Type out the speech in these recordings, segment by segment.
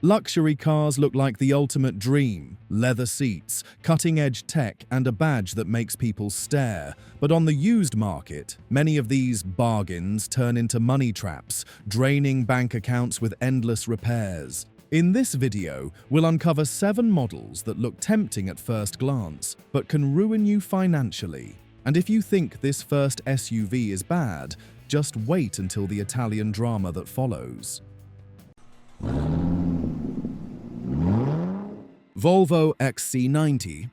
Luxury cars look like the ultimate dream: leather seats, cutting-edge tech, and a badge that makes people stare. But on the used market, many of these bargains turn into money traps, draining bank accounts with endless repairs. In this video, we'll uncover 7 models that look tempting at first glance, but can ruin you financially. And if you think this first SUV is bad, just wait until the Italian drama that follows. Volvo XC90.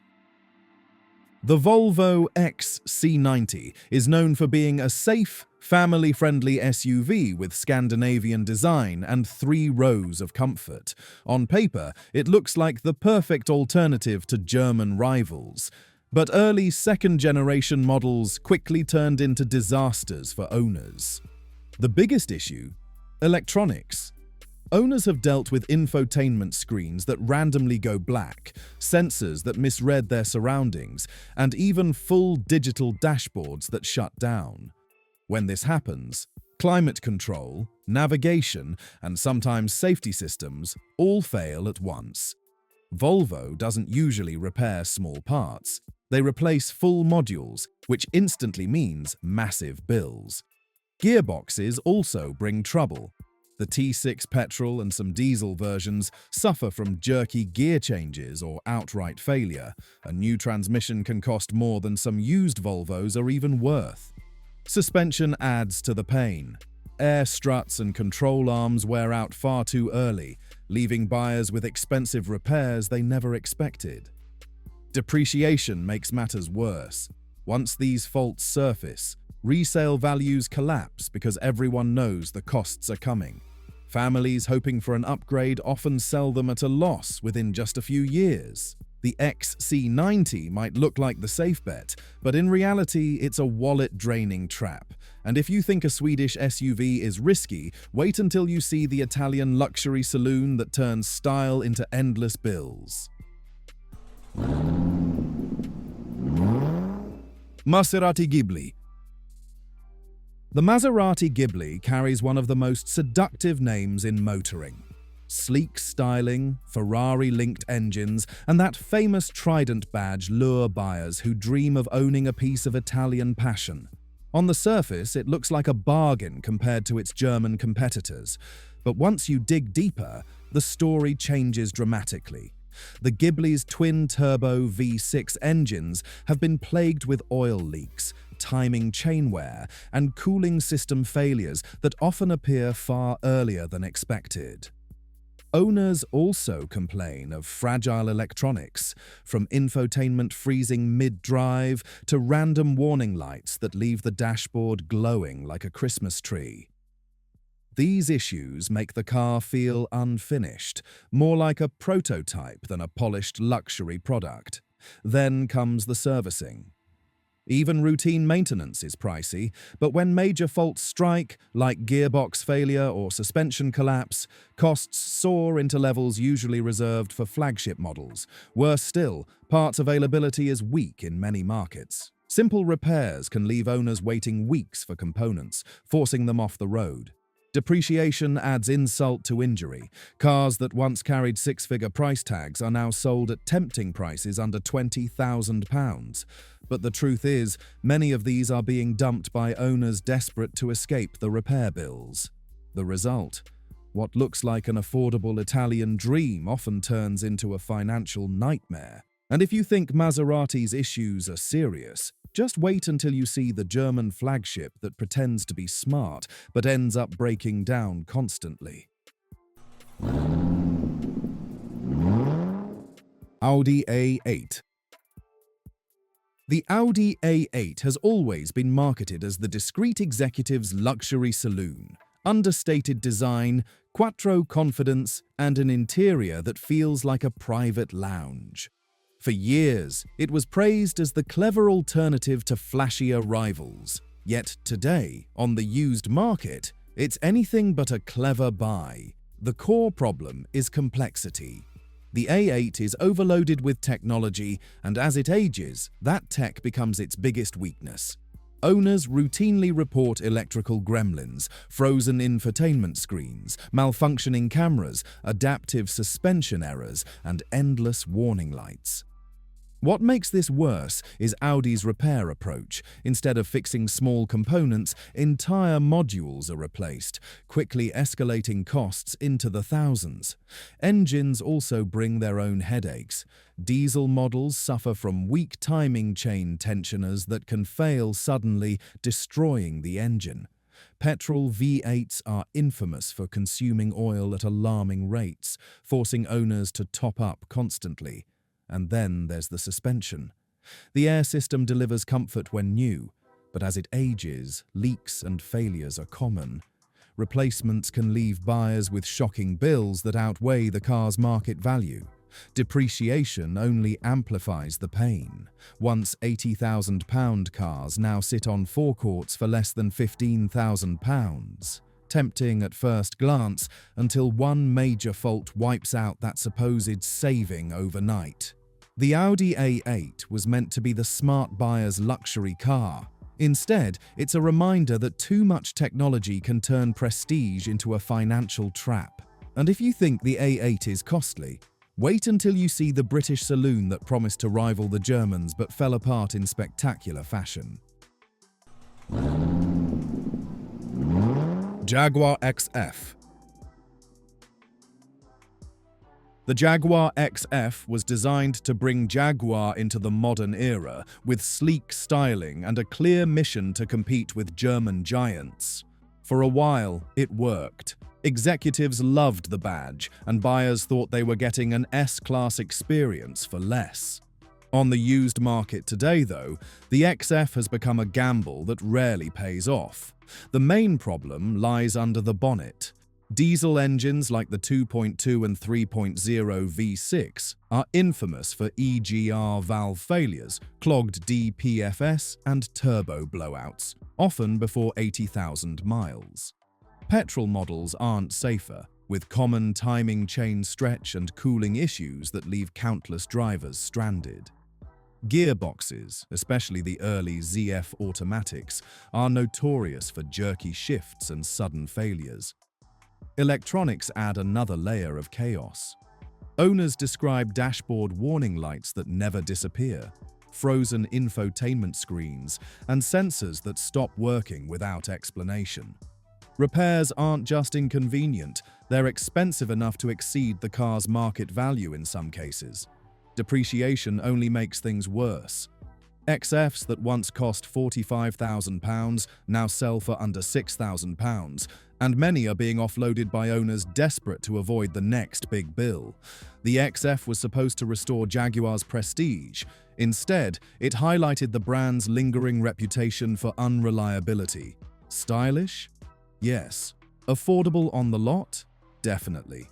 The Volvo XC90 is known for being a safe, family-friendly SUV with Scandinavian design and 3 rows of comfort. On paper, it looks like the perfect alternative to German rivals. But early second-generation models quickly turned into disasters for owners. The biggest issue? Electronics. Owners have dealt with infotainment screens that randomly go black, sensors that misread their surroundings, and even full digital dashboards that shut down. When this happens, climate control, navigation, and sometimes safety systems all fail at once. Volvo doesn't usually repair small parts. They replace full modules, which instantly means massive bills. Gearboxes also bring trouble. The T6 petrol and some diesel versions suffer from jerky gear changes or outright failure. A new transmission can cost more than some used Volvos are even worth. Suspension adds to the pain. Air struts and control arms wear out far too early, leaving buyers with expensive repairs they never expected. Depreciation makes matters worse. Once these faults surface, resale values collapse because everyone knows the costs are coming. Families hoping for an upgrade often sell them at a loss within just a few years. The XC90 might look like the safe bet, but in reality, it's a wallet-draining trap. And if you think a Swedish SUV is risky, wait until you see the Italian luxury saloon that turns style into endless bills. Maserati Ghibli. The Maserati Ghibli carries one of the most seductive names in motoring. Sleek styling, Ferrari-linked engines, and that famous trident badge lure buyers who dream of owning a piece of Italian passion. On the surface, it looks like a bargain compared to its German competitors. But once you dig deeper, the story changes dramatically. The Ghibli's twin-turbo V6 engines have been plagued with oil leaks, timing chain wear, and cooling system failures that often appear far earlier than expected. Owners also complain of fragile electronics, from infotainment freezing mid-drive to random warning lights that leave the dashboard glowing like a Christmas tree. These issues make the car feel unfinished, more like a prototype than a polished luxury product. Then comes the servicing. Even routine maintenance is pricey, but when major faults strike, like gearbox failure or suspension collapse, costs soar into levels usually reserved for flagship models. Worse still, parts availability is weak in many markets. Simple repairs can leave owners waiting weeks for components, forcing them off the road. Depreciation adds insult to injury. Cars that once carried 6-figure price tags are now sold at tempting prices under £20,000. But the truth is, many of these are being dumped by owners desperate to escape the repair bills. The result? What looks like an affordable Italian dream often turns into a financial nightmare. And if you think Maserati's issues are serious, just wait until you see the German flagship that pretends to be smart but ends up breaking down constantly. Audi A8. The Audi A8 has always been marketed as the discreet executive's luxury saloon. Understated design, quattro confidence, and an interior that feels like a private lounge. For years, it was praised as the clever alternative to flashier rivals. Yet today, on the used market, it's anything but a clever buy. The core problem is complexity. The A8 is overloaded with technology, and as it ages, that tech becomes its biggest weakness. Owners routinely report electrical gremlins, frozen infotainment screens, malfunctioning cameras, adaptive suspension errors, and endless warning lights. What makes this worse is Audi's repair approach. Instead of fixing small components, entire modules are replaced, quickly escalating costs into the thousands. Engines also bring their own headaches. Diesel models suffer from weak timing chain tensioners that can fail suddenly, destroying the engine. Petrol V8s are infamous for consuming oil at alarming rates, forcing owners to top up constantly. And then there's the suspension. The air system delivers comfort when new, but as it ages, leaks and failures are common. Replacements can leave buyers with shocking bills that outweigh the car's market value. Depreciation only amplifies the pain. Once £80,000 cars now sit on forecourts for less than £15,000. Tempting at first glance until one major fault wipes out that supposed saving overnight. The Audi A8 was meant to be the smart buyer's luxury car. Instead, it's a reminder that too much technology can turn prestige into a financial trap. And if you think the A8 is costly, wait until you see the British saloon that promised to rival the Germans but fell apart in spectacular fashion. Jaguar XF. The Jaguar XF was designed to bring Jaguar into the modern era, with sleek styling and a clear mission to compete with German giants. For a while, it worked. Executives loved the badge, and buyers thought they were getting an S-Class experience for less. On the used market today, though, the XF has become a gamble that rarely pays off. The main problem lies under the bonnet. Diesel engines like the 2.2 and 3.0 V6 are infamous for EGR valve failures, clogged DPFS, and turbo blowouts, often before 80,000 miles. Petrol models aren't safer, with common timing chain stretch and cooling issues that leave countless drivers stranded. Gearboxes, especially the early ZF automatics, are notorious for jerky shifts and sudden failures. Electronics add another layer of chaos. Owners describe dashboard warning lights that never disappear, frozen infotainment screens, and sensors that stop working without explanation. Repairs aren't just inconvenient, they're expensive enough to exceed the car's market value in some cases. Depreciation only makes things worse. XFs that once cost £45,000 now sell for under £6,000, and many are being offloaded by owners desperate to avoid the next big bill. The XF was supposed to restore Jaguar's prestige. Instead, it highlighted the brand's lingering reputation for unreliability. Stylish? Yes. Affordable on the lot? Definitely.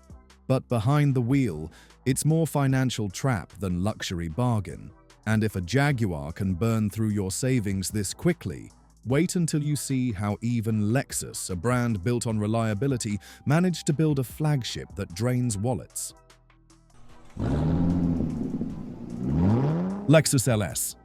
But behind the wheel, it's more financial trap than luxury bargain. And if a Jaguar can burn through your savings this quickly, wait until you see how even Lexus, a brand built on reliability, managed to build a flagship that drains wallets. Lexus LS.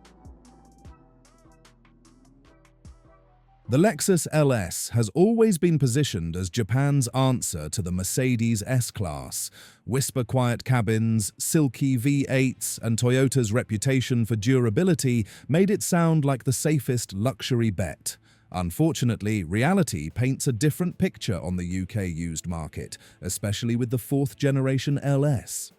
The Lexus LS has always been positioned as Japan's answer to the Mercedes S-Class. Whisper-quiet cabins, silky V8s, and Toyota's reputation for durability made it sound like the safest luxury bet. Unfortunately, reality paints a different picture on the UK used market, especially with the fourth-generation LS.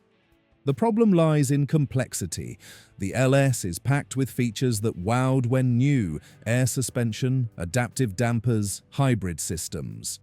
The problem lies in complexity. The LS is packed with features that wowed when new: air suspension, adaptive dampers, hybrid systems.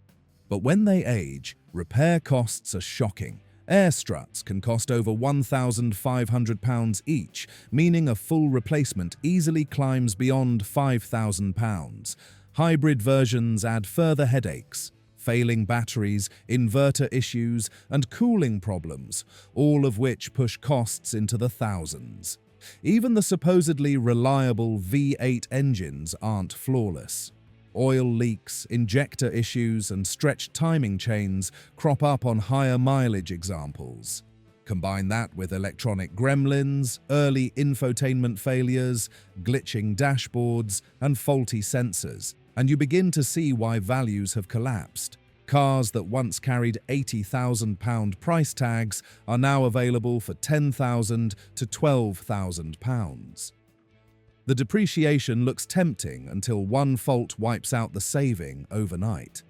But when they age, repair costs are shocking. Air struts can cost over £1,500 each, meaning a full replacement easily climbs beyond £5,000. Hybrid versions add further headaches. Failing batteries, inverter issues, and cooling problems, all of which push costs into the thousands. Even the supposedly reliable V8 engines aren't flawless. Oil leaks, injector issues, and stretched timing chains crop up on higher mileage examples. Combine that with electronic gremlins, early infotainment failures, glitching dashboards, and faulty sensors, and you begin to see why values have collapsed. Cars that once carried £80,000 price tags are now available for £10,000 to £12,000. The depreciation looks tempting until one fault wipes out the saving overnight.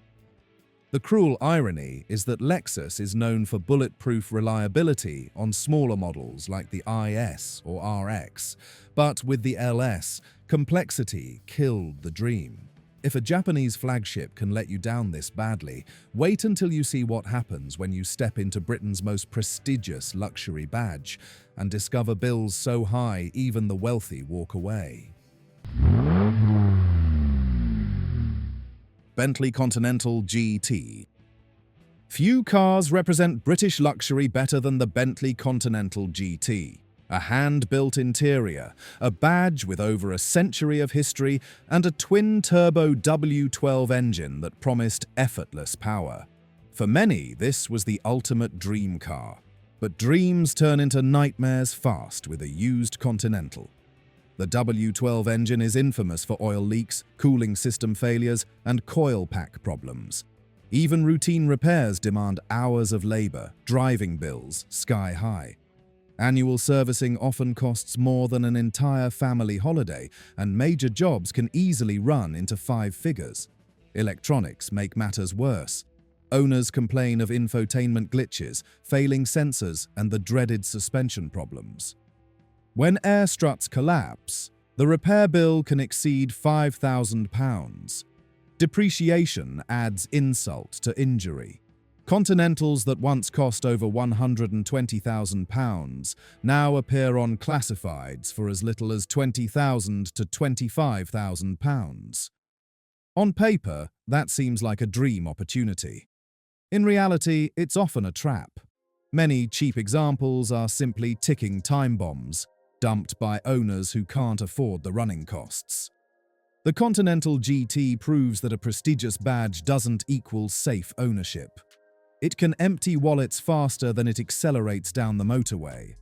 The cruel irony is that Lexus is known for bulletproof reliability on smaller models like the IS or RX, but with the LS, complexity killed the dream. If a Japanese flagship can let you down this badly, wait until you see what happens when you step into Britain's most prestigious luxury badge and discover bills so high even the wealthy walk away. Bentley Continental GT. Few cars represent British luxury better than the Bentley Continental GT. A hand-built interior, a badge with over a century of history, and a twin-turbo W12 engine that promised effortless power. For many, this was the ultimate dream car. But dreams turn into nightmares fast with a used Continental. The W12 engine is infamous for oil leaks, cooling system failures, and coil pack problems. Even routine repairs demand hours of labor, driving bills sky high. Annual servicing often costs more than an entire family holiday, and major jobs can easily run into 5 figures. Electronics make matters worse. Owners complain of infotainment glitches, failing sensors, and the dreaded suspension problems. When air struts collapse, the repair bill can exceed £5,000. Depreciation adds insult to injury. Continentals that once cost over £120,000 now appear on classifieds for as little as £20,000 to £25,000. On paper, that seems like a dream opportunity. In reality, it's often a trap. Many cheap examples are simply ticking time bombs, dumped by owners who can't afford the running costs. The Continental GT proves that a prestigious badge doesn't equal safe ownership. It can empty wallets faster than it accelerates down the motorway.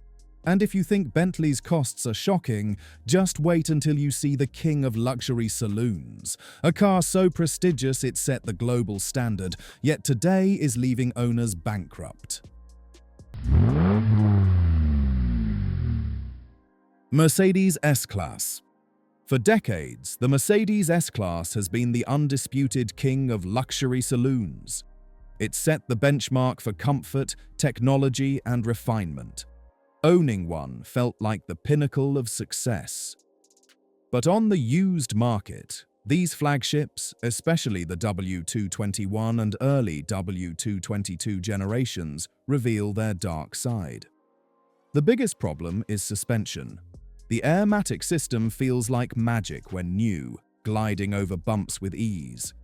And if you think Bentley's costs are shocking, just wait until you see the king of luxury saloons, a car so prestigious it set the global standard, yet today is leaving owners bankrupt. Mercedes S-Class. For decades, the Mercedes S-Class has been the undisputed king of luxury saloons. It set the benchmark for comfort, technology, and refinement. Owning one felt like the pinnacle of success. But on the used market, these flagships, especially the W221 and early W222 generations, reveal their dark side. The biggest problem is suspension. The Airmatic system feels like magic when new, gliding over bumps with ease.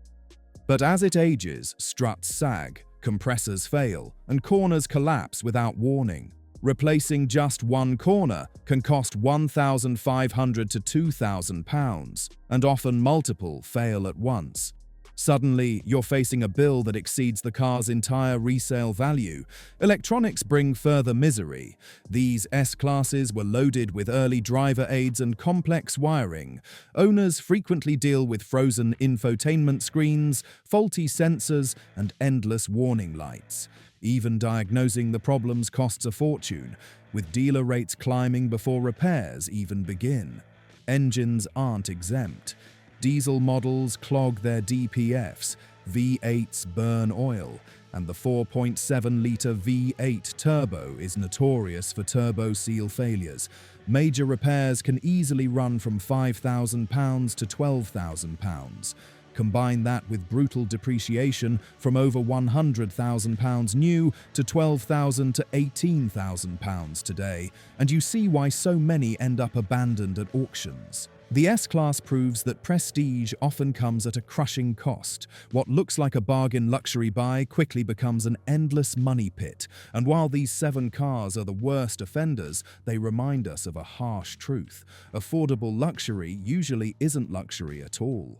But as it ages, struts sag, compressors fail, and corners collapse without warning. Replacing just one corner can cost £1,500 to £2,000, and often multiple fail at once. Suddenly, you're facing a bill that exceeds the car's entire resale value. Electronics bring further misery. These S-Classes were loaded with early driver aids and complex wiring. Owners frequently deal with frozen infotainment screens, faulty sensors, and endless warning lights. Even diagnosing the problems costs a fortune, with dealer rates climbing before repairs even begin. Engines aren't exempt. Diesel models clog their DPFs, V8s burn oil, and the 4.7-litre V8 turbo is notorious for turbo seal failures. Major repairs can easily run from £5,000 to £12,000. Combine that with brutal depreciation from over £100,000 new to £12,000 to £18,000 today, and you see why so many end up abandoned at auctions. The S-Class proves that prestige often comes at a crushing cost. What looks like a bargain luxury buy quickly becomes an endless money pit, and while these 7 cars are the worst offenders, they remind us of a harsh truth. Affordable luxury usually isn't luxury at all.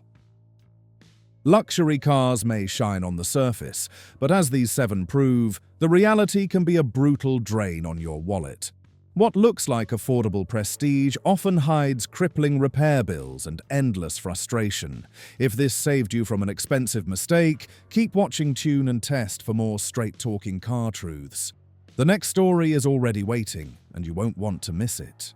Luxury cars may shine on the surface, but as these 7 prove, the reality can be a brutal drain on your wallet. What looks like affordable prestige often hides crippling repair bills and endless frustration. If this saved you from an expensive mistake, keep watching Tune and Test for more straight-talking car truths. The next story is already waiting, and you won't want to miss it.